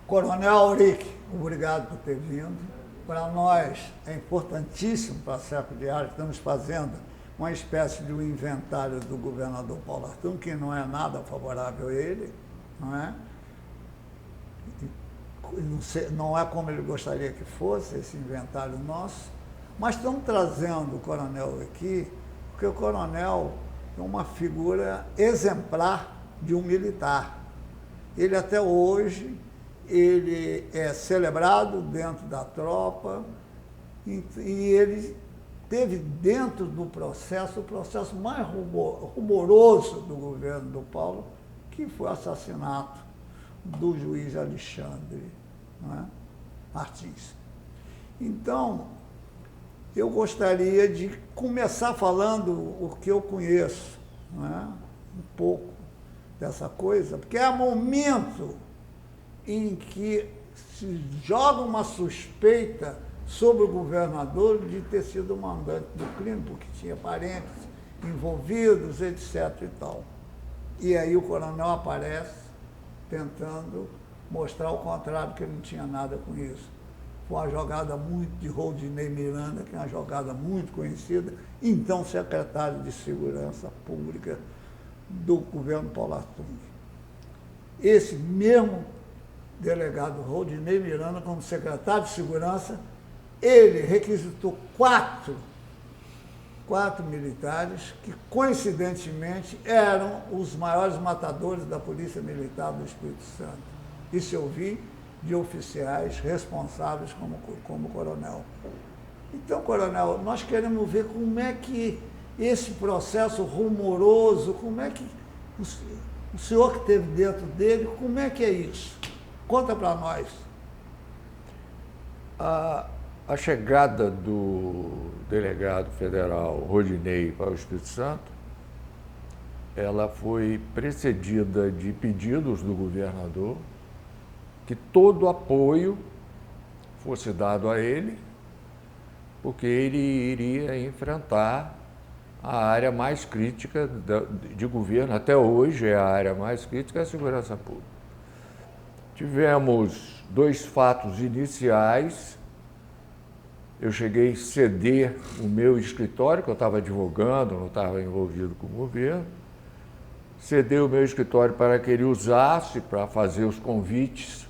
Coronel Auric, obrigado por ter vindo. Para nós é importantíssimo para a Serpa Diário, estamos fazendo uma espécie de um inventário do governador Paulo Artur, que não é nada favorável a ele, não é? Não é como ele gostaria que fosse esse inventário nosso, mas estamos trazendo o coronel aqui, porque o coronel é uma figura exemplar de um militar. Ele até hoje, ele é celebrado dentro da tropa e ele teve dentro do processo, o processo mais rumoroso do governo do Paulo, que foi o assassinato do juiz Alexandre, não é? Martins. Então, eu gostaria de começar falando o que eu conheço, não é? Um pouco dessa coisa, porque é momento em que se joga uma suspeita sobre o governador de ter sido o mandante do crime, porque tinha parentes envolvidos, etc. e tal. E aí o coronel aparece tentando mostrar o contrário, que ele não tinha nada com isso. Foi uma jogada muito de Rodinei Miranda, que é uma jogada muito conhecida, então secretário de Segurança Pública do governo Paulo Artur. Esse mesmo delegado Rodinei Miranda, como secretário de Segurança, ele requisitou quatro militares que, coincidentemente, eram os maiores matadores da Polícia Militar do Espírito Santo. Isso eu vi de oficiais responsáveis como coronel. Então, coronel, nós queremos ver como é que esse processo rumoroso, como é que o senhor que esteve dentro dele, como é que é isso? Conta para nós. A chegada do delegado federal Rodinei para o Espírito Santo, ela foi precedida de pedidos do governador que todo apoio fosse dado a ele, porque ele iria enfrentar a área mais crítica de governo, até hoje é a área mais crítica, é a segurança pública. Tivemos dois fatos iniciais. Eu cheguei a ceder o meu escritório, que eu estava advogando, não estava envolvido com o governo, ceder o meu escritório para que ele usasse para fazer os convites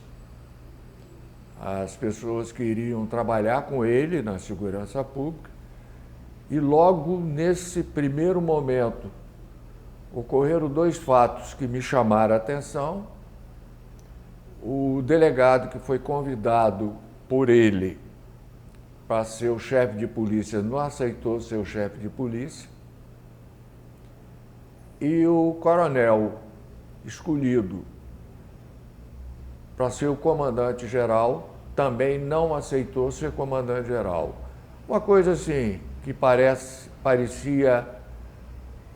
às pessoas que iriam trabalhar com ele na segurança pública. E logo nesse primeiro momento ocorreram dois fatos que me chamaram a atenção. O delegado que foi convidado por ele para ser o chefe de polícia não aceitou ser o chefe de polícia. E o coronel escolhido para ser o comandante-geral também não aceitou ser comandante-geral. Uma coisa assim que parecia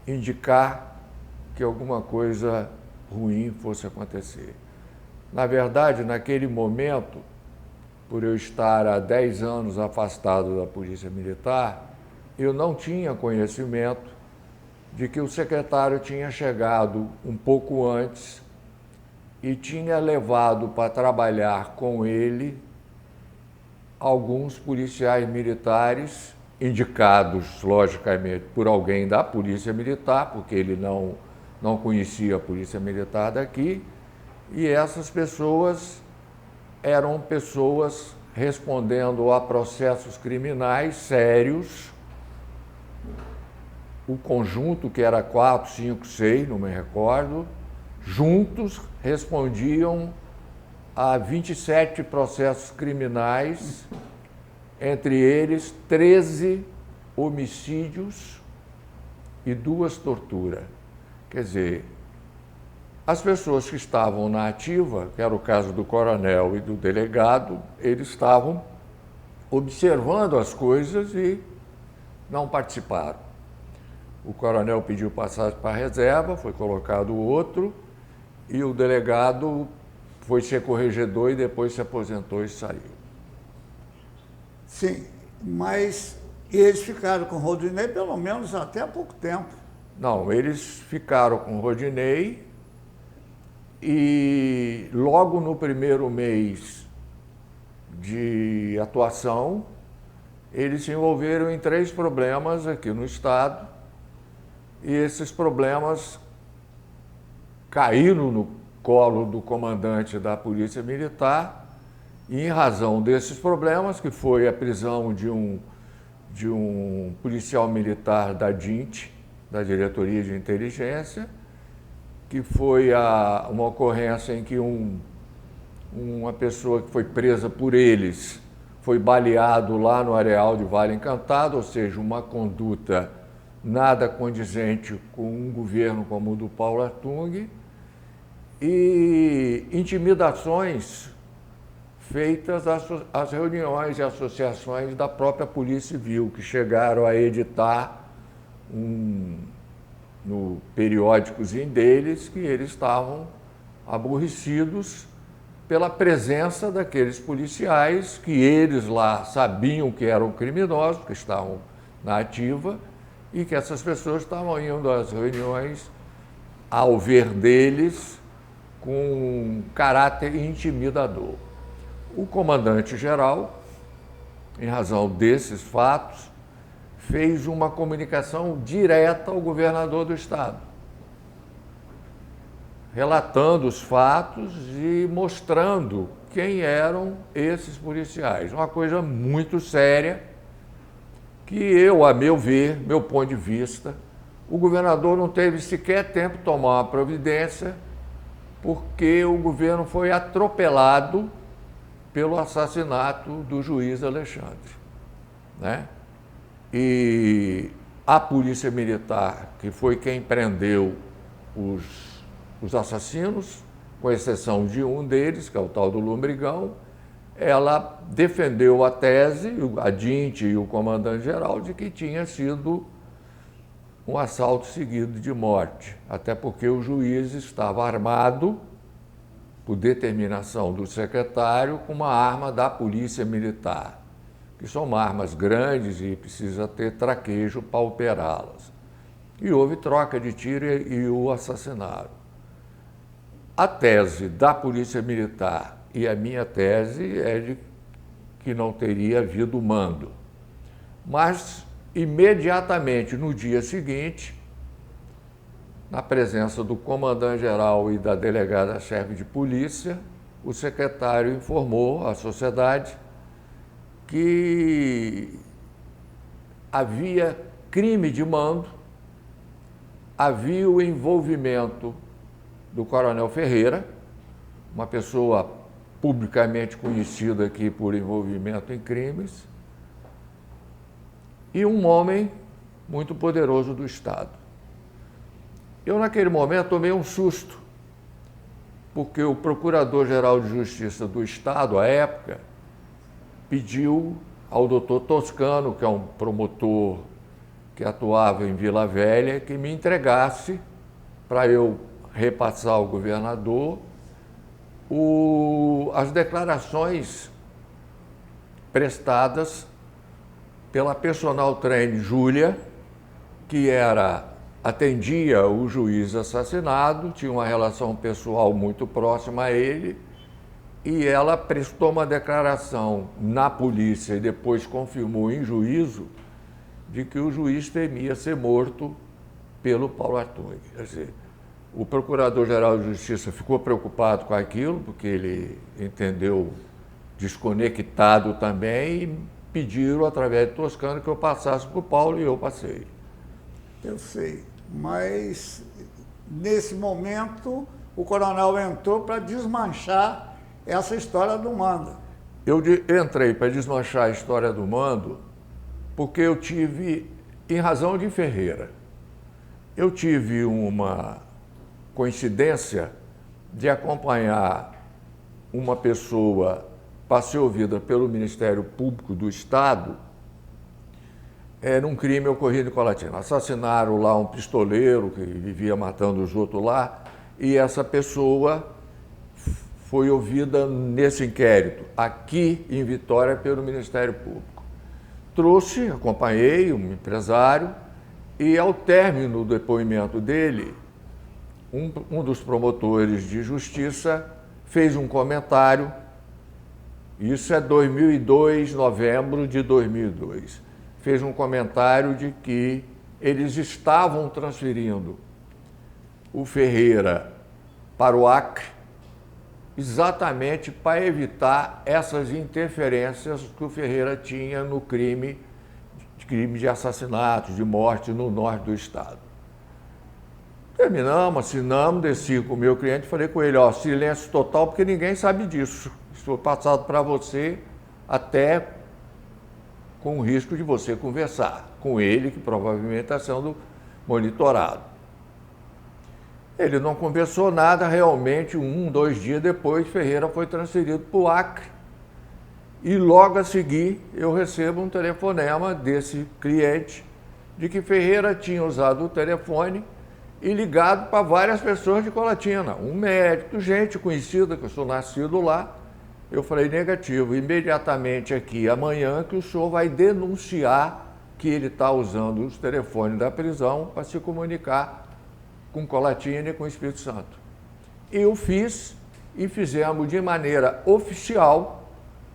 indicar que alguma coisa ruim fosse acontecer. Na verdade, naquele momento, por eu estar há 10 anos afastado da Polícia Militar, eu não tinha conhecimento de que o secretário tinha chegado um pouco antes e tinha levado para trabalhar com ele alguns policiais militares indicados, logicamente, por alguém da Polícia Militar, porque ele não conhecia a Polícia Militar daqui, e essas pessoas eram pessoas respondendo a processos criminais sérios. O conjunto, que era 4, 5, 6, não me recordo, juntos respondiam a 27 processos criminais, entre eles 13 homicídios e 2 torturas. Quer dizer, as pessoas que estavam na ativa, que era o caso do coronel e do delegado, eles estavam observando as coisas e não participaram. O coronel pediu passagem para a reserva, foi colocado outro, e o delegado foi ser corregedor e depois se aposentou e saiu. Sim, mas E eles ficaram com o Rodinei pelo menos até há pouco tempo. Não, eles ficaram com o Rodinei e logo no primeiro mês de atuação, eles se envolveram em 3 problemas aqui no Estado e esses problemas caíram no colo do comandante da Polícia Militar e em razão desses problemas, que foi a prisão de um policial militar da DINT, da Diretoria de Inteligência, que foi uma ocorrência em que uma pessoa que foi presa por eles foi baleado lá no areal de Vale Encantado, ou seja, uma conduta nada condizente com um governo como o do Paulo Artung, e intimidações feitas às reuniões e associações da própria Polícia Civil, que chegaram a editar no periódicozinho deles que eles estavam aborrecidos pela presença daqueles policiais que eles lá sabiam que eram criminosos, que estavam na ativa, e que essas pessoas estavam indo às reuniões, ao ver deles, com caráter intimidador. O comandante-geral, em razão desses fatos, fez uma comunicação direta ao governador do Estado, relatando os fatos e mostrando quem eram esses policiais. Uma coisa muito séria que eu, a meu ver, meu ponto de vista, o governador não teve sequer tempo de tomar uma providência, porque o governo foi atropelado pelo assassinato do juiz Alexandre, né? E a Polícia Militar, que foi quem prendeu os assassinos, com exceção de um deles, que é o tal do Lombrigão, ela defendeu a tese, a DINT e o comandante-geral, de que tinha sido um assalto seguido de morte, até porque o juiz estava armado, por determinação do secretário, com uma arma da Polícia Militar, que são armas grandes e precisa ter traquejo para operá-las. E houve troca de tiro e o assassinaram. A tese da Polícia Militar e a minha tese é de que não teria havido mando. Mas, imediatamente no dia seguinte, na presença do comandante-geral e da delegada-chefe de polícia, o secretário informou à sociedade que havia crime de mando, havia o envolvimento do Coronel Ferreira, uma pessoa publicamente conhecida aqui por envolvimento em crimes, e um homem muito poderoso do Estado. Eu, naquele momento, tomei um susto, porque o Procurador-Geral de Justiça do Estado, à época, pediu ao doutor Toscano, que é um promotor que atuava em Vila Velha, que me entregasse, para eu repassar ao governador, as declarações prestadas pela personal trainer Júlia, que atendia o juiz assassinado, tinha uma relação pessoal muito próxima a ele, e ela prestou uma declaração na polícia e depois confirmou em juízo de que o juiz temia ser morto pelo Paulo Artung. Quer dizer, o Procurador-Geral de Justiça ficou preocupado com aquilo, porque ele entendeu desconectado também, e pediram, através de Toscano, que eu passasse para o Paulo, e eu passei. Eu sei, mas nesse momento o coronel entrou para desmanchar essa história do mando. Eu entrei para desmanchar a história do mando porque eu tive, em razão de Ferreira, eu tive uma coincidência de acompanhar uma pessoa para ser ouvida pelo Ministério Público do Estado num crime ocorrido em Colatina. Assassinaram lá um pistoleiro que vivia matando os outros lá, e essa pessoa foi ouvida nesse inquérito, aqui em Vitória, pelo Ministério Público. acompanhei um empresário, e ao término do depoimento dele, um dos promotores de justiça fez um comentário, isso é 2002, novembro de 2002, fez um comentário de que eles estavam transferindo o Ferreira para o Acre exatamente para evitar essas interferências que o Ferreira tinha no crime de assassinato, de morte no norte do estado. Terminamos, assinamos, desci com o meu cliente e falei com ele, ó, silêncio total, porque ninguém sabe disso. Isso foi passado para você, até com o risco de você conversar com ele, que provavelmente está sendo monitorado. Ele não conversou nada, realmente, 2 dias depois, Ferreira foi transferido para o Acre. E logo a seguir, eu recebo um telefonema desse cliente de que Ferreira tinha usado o telefone e ligado para várias pessoas de Colatina, um médico, gente conhecida, que eu sou nascido lá. Eu falei, negativo, imediatamente aqui, amanhã, que o senhor vai denunciar que ele está usando os telefones da prisão para se comunicar com Colatina e com o Espírito Santo. Eu fiz e fizemos de maneira oficial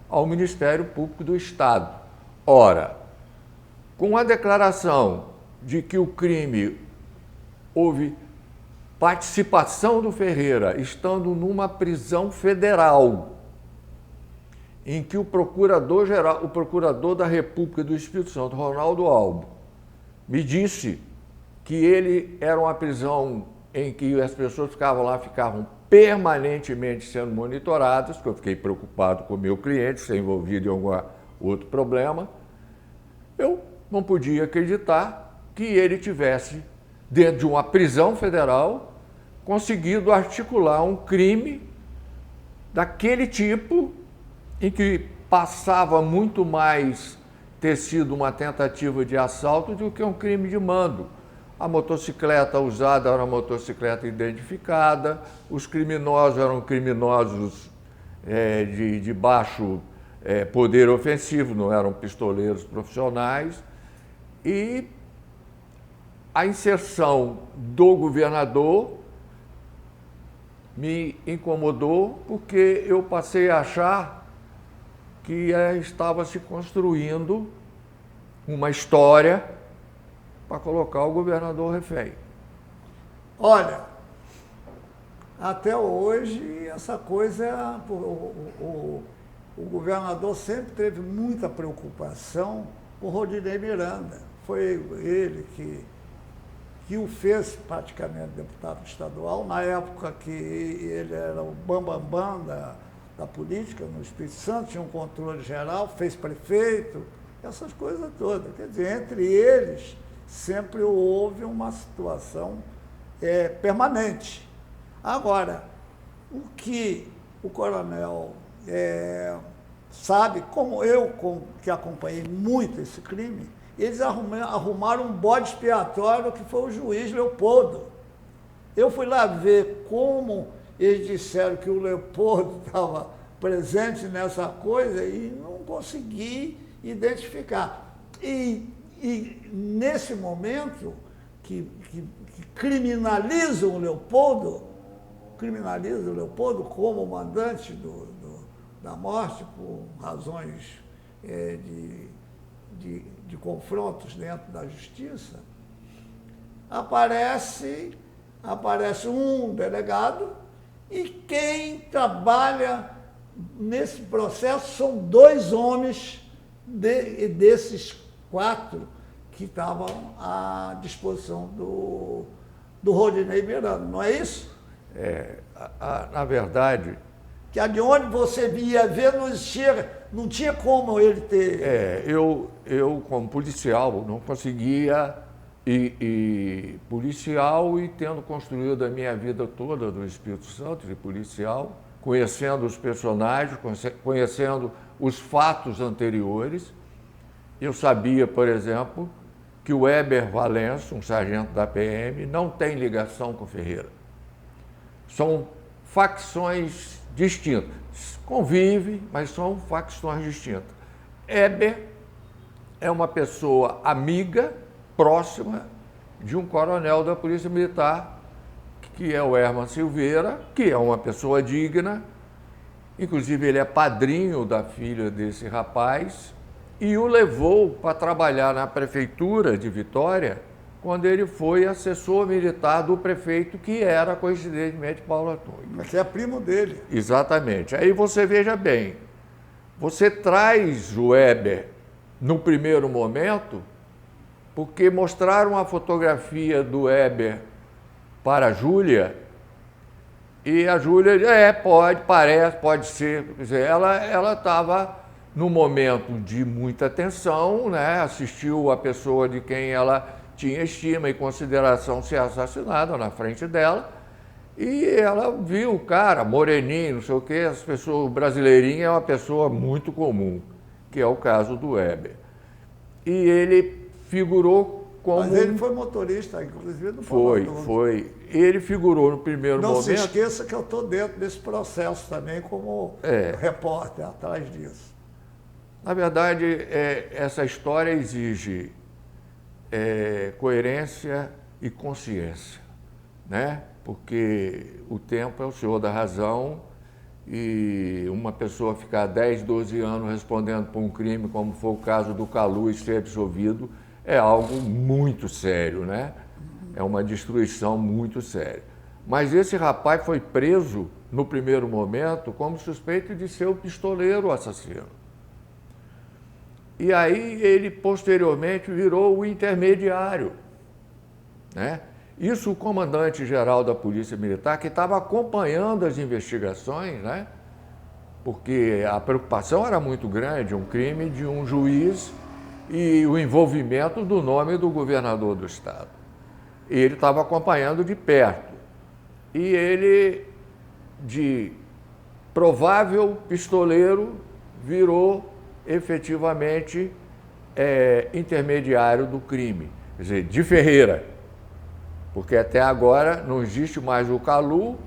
ao Ministério Público do Estado. Ora, com a declaração de que o crime houve participação do Ferreira, estando numa prisão federal, em que o procurador da República do Espírito Santo, Ronaldo Albo, me disse que ele era uma prisão em que as pessoas ficavam permanentemente sendo monitoradas, porque eu fiquei preocupado com o meu cliente, ser envolvido em algum outro problema. Eu não podia acreditar que ele tivesse, dentro de uma prisão federal, conseguido articular um crime daquele tipo, em que passava muito mais ter sido uma tentativa de assalto do que um crime de mando. A motocicleta usada era uma motocicleta identificada, os criminosos eram criminosos de baixo poder ofensivo, não eram pistoleiros profissionais, e a inserção do governador me incomodou porque eu passei a achar que estava se construindo uma história para colocar o governador refém. Olha, até hoje essa coisa, o governador sempre teve muita preocupação com Rodinei Miranda. Foi ele que o fez praticamente deputado estadual, na época que ele era o bambambam da política no Espírito Santo, tinha um controle geral, fez prefeito, essas coisas todas. Quer dizer, entre eles sempre houve uma situação permanente. Agora, o que o coronel sabe, como eu, que acompanhei muito esse crime, eles arrumaram um bode expiatório que foi o juiz Leopoldo. Eu fui lá ver como eles disseram que o Leopoldo estava presente nessa coisa e não consegui identificar. E nesse momento que criminalizam o Leopoldo como mandante da morte por razões de confrontos dentro da justiça, aparece um delegado e quem trabalha nesse processo são 2 homens desses 4 que estavam à disposição do Rodinei Miranda, não é isso? Na verdade... Que de onde você ia ver não tinha como ele ter... Eu como policial, não conseguia... policial e tendo construído a minha vida toda no Espírito Santo de policial, conhecendo os personagens, conhecendo os fatos anteriores, eu sabia, por exemplo, que o Weber Valença, um sargento da PM, não tem ligação com Ferreira. São facções distintas. Convive, mas são facções distintas. Weber é uma pessoa amiga, próxima de um coronel da Polícia Militar, que é o Herman Silveira, que é uma pessoa digna, inclusive ele é padrinho da filha desse rapaz, e o levou para trabalhar na prefeitura de Vitória, quando ele foi assessor militar do prefeito, que era, coincidentemente, Paulo Antunes. Mas que é primo dele. Exatamente. Aí você veja bem, você traz o Weber no primeiro momento, porque mostraram a fotografia do Weber para a Júlia, e a Júlia, parece, pode ser. Quer dizer, ela estava num momento de muita tensão, né? Assistiu a pessoa de quem ela tinha estima e consideração ser assassinada na frente dela, e ela viu o cara, moreninho, não sei o quê, as pessoas, o brasileirinho é uma pessoa muito comum, que é o caso do Weber. E ele figurou como... Mas ele foi motorista, inclusive, do Paulo Antunes. Foi. Ele figurou no primeiro momento... Não se esqueça que eu estou dentro desse processo também como repórter atrás disso. Na verdade, essa história exige coerência e consciência, né? Porque o tempo é o senhor da razão e uma pessoa ficar 10, 12 anos respondendo por um crime, como foi o caso do Calu, e ser absolvido, é algo muito sério, né? É uma destruição muito séria. Mas esse rapaz foi preso, no primeiro momento, como suspeito de ser o pistoleiro assassino. E aí ele, posteriormente, virou o intermediário, né? Isso o comandante-geral da Polícia Militar, que estava acompanhando as investigações, né? Porque a preocupação era muito grande, um crime de um juiz e o envolvimento do nome do governador do estado. E ele estava acompanhando de perto. E ele, de provável pistoleiro, virou efetivamente intermediário do crime, quer dizer, de Ferreira, porque até agora não existe mais o Calu,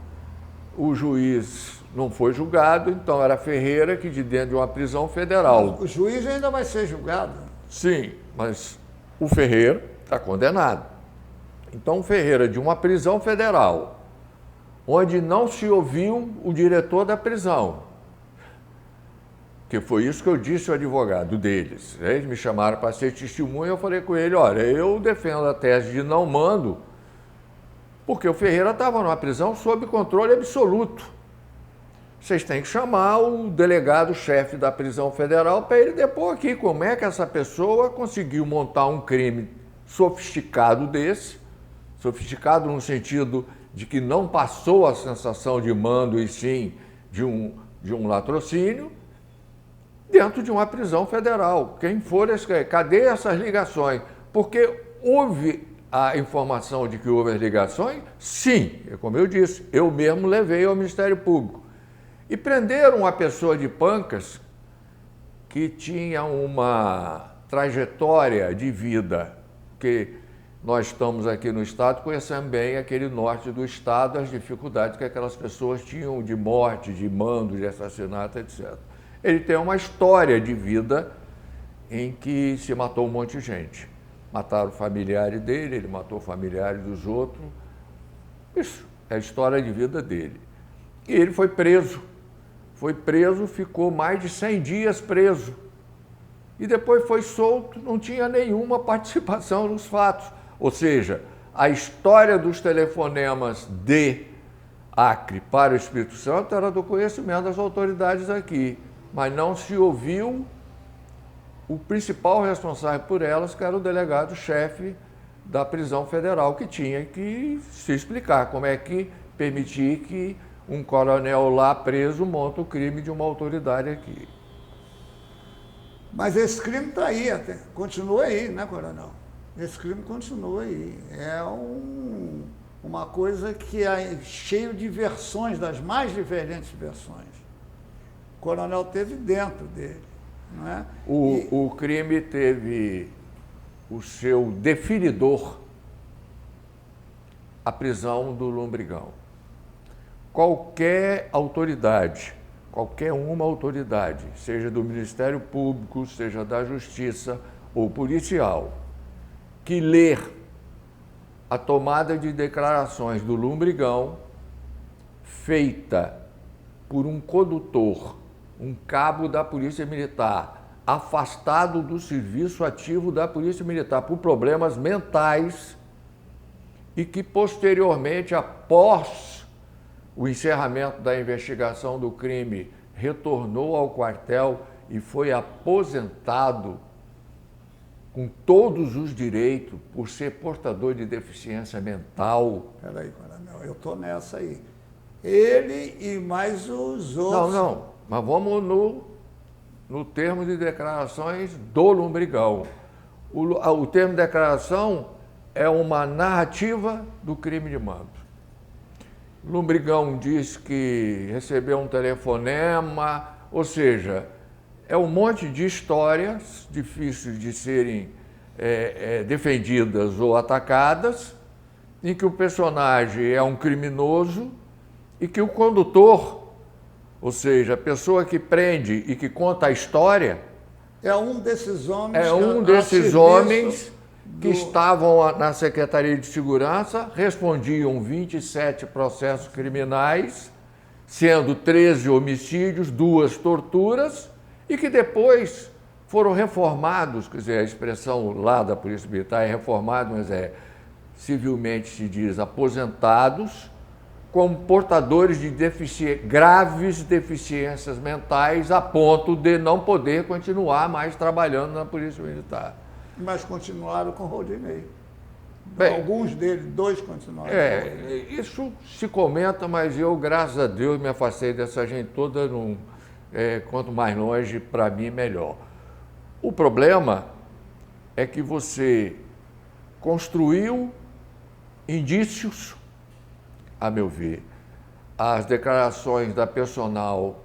o juiz não foi julgado, então era Ferreira que de dentro de uma prisão federal. O juiz ainda vai ser julgado. Sim, mas o Ferreira está condenado. Então o Ferreira, de uma prisão federal, onde não se ouviu o diretor da prisão, que foi isso que eu disse ao advogado deles. Eles me chamaram para ser testemunha, eu falei com ele, olha, eu defendo a tese de não mando, porque o Ferreira estava numa prisão sob controle absoluto. Vocês têm que chamar o delegado-chefe da prisão federal para ele depor aqui como é que essa pessoa conseguiu montar um crime sofisticado desse, sofisticado no sentido de que não passou a sensação de mando e sim de um latrocínio, dentro de uma prisão federal. Quem for, cadê essas ligações? Porque houve a informação de que houve as ligações? Sim, como eu disse, eu mesmo levei ao Ministério Público. E prenderam uma pessoa de Pancas que tinha uma trajetória de vida, que nós estamos aqui no estado, conhecemos bem aquele norte do estado, as dificuldades que aquelas pessoas tinham de morte, de mando, de assassinato, etc. Ele tem uma história de vida em que se matou um monte de gente. Mataram familiares dele, ele matou familiares dos outros. Isso é a história de vida dele. E ele foi preso. Foi preso, ficou mais de 100 dias preso. E depois foi solto, não tinha nenhuma participação nos fatos. Ou seja, a história dos telefonemas de Acre para o Espírito Santo era do conhecimento das autoridades aqui. Mas não se ouviu o principal responsável por elas, que era o delegado-chefe da prisão federal, que tinha que se explicar como é que permitir que um coronel lá preso monta o crime de uma autoridade aqui. Mas esse crime está aí, continua aí, né, coronel? Esse crime continua aí. É uma coisa que é cheio de versões, das mais diferentes versões. O coronel teve dentro dele, não é? O crime teve o seu definidor, a prisão do Lombrigão. Qualquer autoridade, qualquer uma autoridade, seja do Ministério Público, seja da Justiça ou policial que ler a tomada de declarações do Lombrigão feita por um condutor, um cabo da Polícia Militar, afastado do serviço ativo da Polícia Militar por problemas mentais e que posteriormente, após o encerramento da investigação do crime, retornou ao quartel e foi aposentado com todos os direitos por ser portador de deficiência mental. Peraí, coronel, eu estou nessa aí. Ele e mais os outros. Não, mas vamos no termo de declarações do Lombrigão. O termo de declaração é uma narrativa do crime de mando. Lombrigão diz que recebeu um telefonema, ou seja, é um monte de histórias difíceis de serem defendidas ou atacadas, em que o personagem é um criminoso e que o condutor, ou seja, a pessoa que prende e que conta a história, é um desses homens. É um desses homens que estavam na Secretaria de Segurança, respondiam 27 processos criminais, sendo 13 homicídios, 2 torturas, e que depois foram reformados, quer dizer, a expressão lá da Polícia Militar é reformado, mas civilmente se diz aposentados, como portadores de graves deficiências mentais, a ponto de não poder continuar mais trabalhando na Polícia Militar. Mas continuaram com o Rodinei. Bem, alguns deles, 2 continuaram. Isso se comenta, mas eu, graças a Deus, me afastei dessa gente toda. Quanto mais longe, para mim, melhor. O problema é que você construiu indícios, a meu ver. As declarações da personal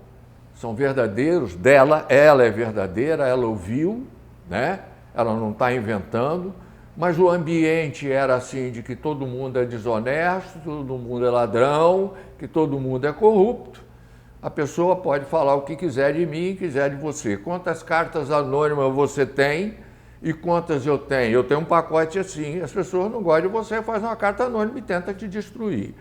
são verdadeiros, ela é verdadeira, ela ouviu, né? Ela não está inventando, mas o ambiente era assim, de que todo mundo é desonesto, todo mundo é ladrão, que todo mundo é corrupto. A pessoa pode falar o que quiser de mim, quiser de você. Quantas cartas anônimas você tem e quantas eu tenho? Eu tenho um pacote assim, as pessoas não gostam de você, faz uma carta anônima e tenta te destruir.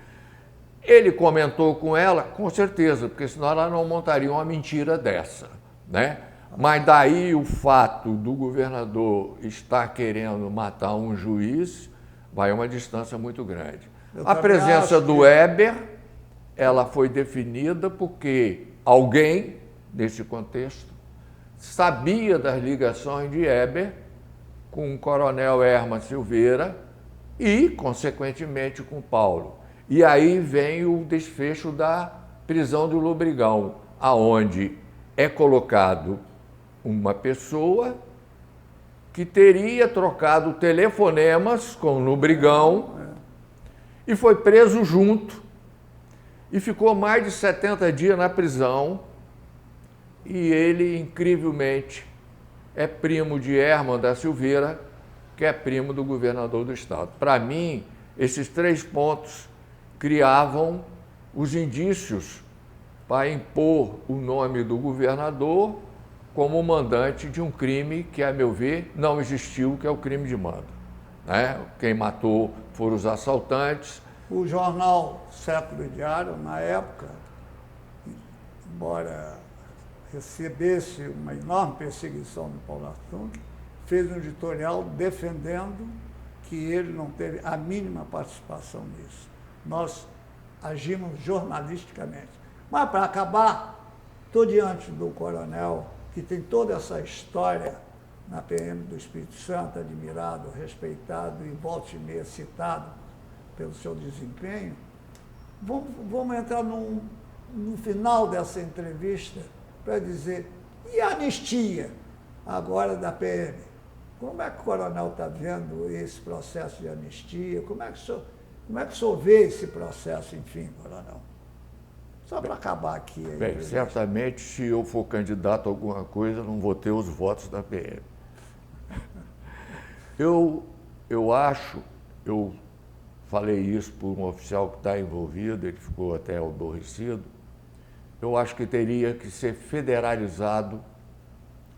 Ele comentou com ela, com certeza, porque senão ela não montaria uma mentira dessa, né? Mas daí o fato do governador estar querendo matar um juiz vai uma distância muito grande. A presença do Weber, ela foi definida porque alguém, nesse contexto, sabia das ligações de Weber com o coronel Herman Silveira e, consequentemente, com Paulo. E aí vem o desfecho da prisão do Lombrigão, aonde é colocado uma pessoa que teria trocado telefonemas com o Lombrigão e foi preso junto e ficou mais de 70 dias na prisão. E ele, incrivelmente, é primo de Herman da Silveira, que é primo do governador do estado. Para mim, esses 3 pontos criavam os indícios para impor o nome do governador como mandante de um crime que, a meu ver, não existiu, que é o crime de mando, né? Quem matou foram os assaltantes. O jornal Século Diário, na época, embora recebesse uma enorme perseguição do Paulo Artung, fez um editorial defendendo que ele não teve a mínima participação nisso. Nós agimos jornalisticamente. Mas, para acabar, estou diante do coronel, que tem toda essa história na PM do Espírito Santo, admirado, respeitado e volta e meia citado pelo seu desempenho. Vamos entrar no final dessa entrevista para dizer, e a anistia agora da PM? Como é que o coronel está vendo esse processo de anistia? Como é que o senhor vê esse processo, enfim, coronel? Só para acabar aqui. Bem, certamente, se eu for candidato a alguma coisa, não vou ter os votos da PM. Eu acho, eu falei isso por um oficial que está envolvido, ele ficou até aborrecido, eu acho que teria que ser federalizado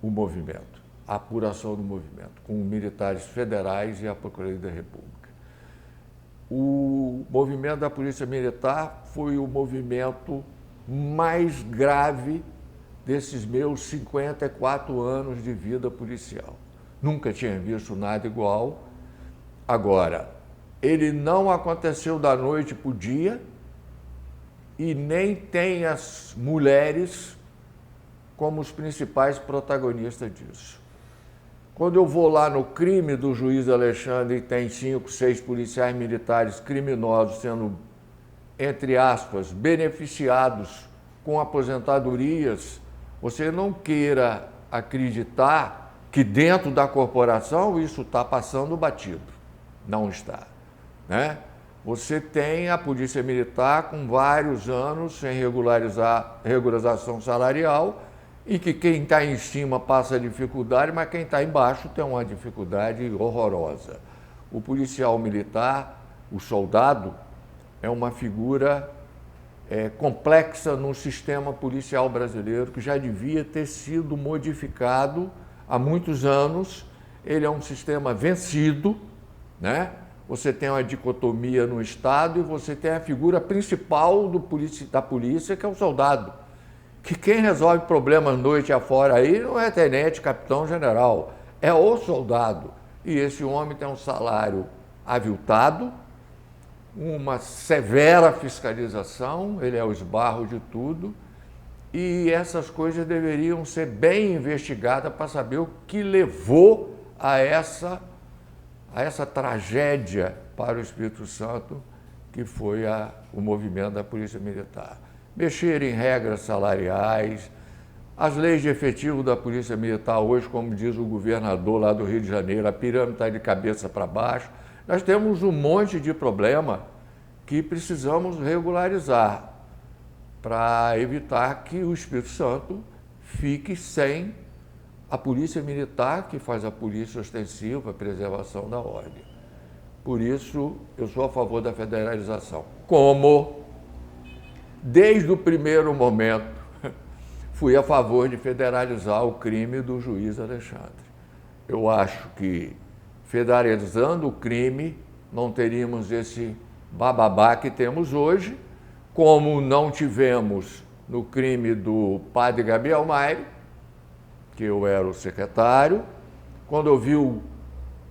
o movimento. a apuração do movimento, com militares federais e a Procuradoria da República. O movimento da Polícia Militar foi o movimento mais grave desses meus 54 anos de vida policial. Nunca tinha visto nada igual. Agora, ele não aconteceu da noite para o dia e nem tem as mulheres como os principais protagonistas disso. Quando eu vou lá no crime do juiz Alexandre e tem 5, 6 policiais militares criminosos sendo, entre aspas, beneficiados com aposentadorias, você não queira acreditar que dentro da corporação isso está passando batido. Não está, né? Você tem a Polícia Militar com vários anos sem regularização salarial e que quem está em cima passa dificuldade, mas quem está embaixo tem uma dificuldade horrorosa. O policial militar, o soldado, é uma figura complexa no sistema policial brasileiro que já devia ter sido modificado há muitos anos. Ele é um sistema vencido, né? Você tem uma dicotomia no Estado e você tem a figura principal da polícia, que é o soldado. Que quem resolve problemas noite afora aí não é tenente, capitão, general, é o soldado. E esse homem tem um salário aviltado, uma severa fiscalização, ele é o esbarro de tudo, e essas coisas deveriam ser bem investigadas para saber o que levou a essa tragédia para o Espírito Santo, que foi o movimento da Polícia Militar. Mexer em regras salariais, as leis de efetivo da Polícia Militar hoje, como diz o governador lá do Rio de Janeiro, a pirâmide está de cabeça para baixo. Nós temos um monte de problema que precisamos regularizar para evitar que o Espírito Santo fique sem a Polícia Militar, que faz a polícia ostensiva, a preservação da ordem. Por isso, eu sou a favor da federalização. Como, desde o primeiro momento, fui a favor de federalizar o crime do juiz Alexandre. Eu acho que, federalizando o crime, não teríamos esse bababá que temos hoje, como não tivemos no crime do padre Gabriel Maire, que eu era o secretário. Quando eu vi o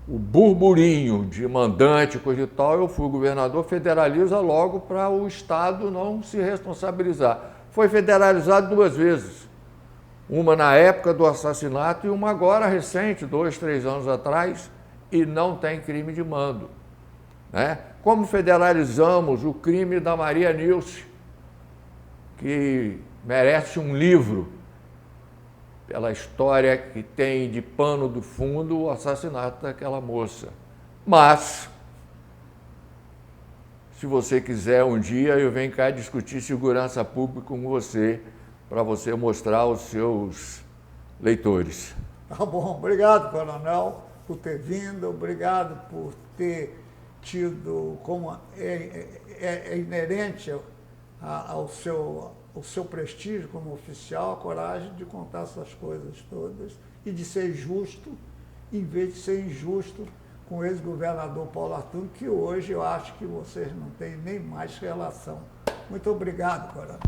burburinho de mandante, coisa e tal, eu fui governador, federaliza logo para o Estado não se responsabilizar. Foi federalizado 2 vezes. Uma na época do assassinato e uma agora recente, 2, 3 anos atrás, e não tem crime de mando, né? Como federalizamos o crime da Maria Nilce, que merece um livro, pela história que tem de pano de fundo o assassinato daquela moça. Mas, se você quiser um dia, eu venho cá discutir segurança pública com você, para você mostrar aos seus leitores. Tá bom, obrigado, coronel, por ter vindo, obrigado por ter tido, como é inerente ao seu prestígio como oficial, a coragem de contar essas coisas todas e de ser justo, em vez de ser injusto com o ex-governador Paulo Artur, que hoje eu acho que vocês não têm nem mais relação. Muito obrigado, coronel.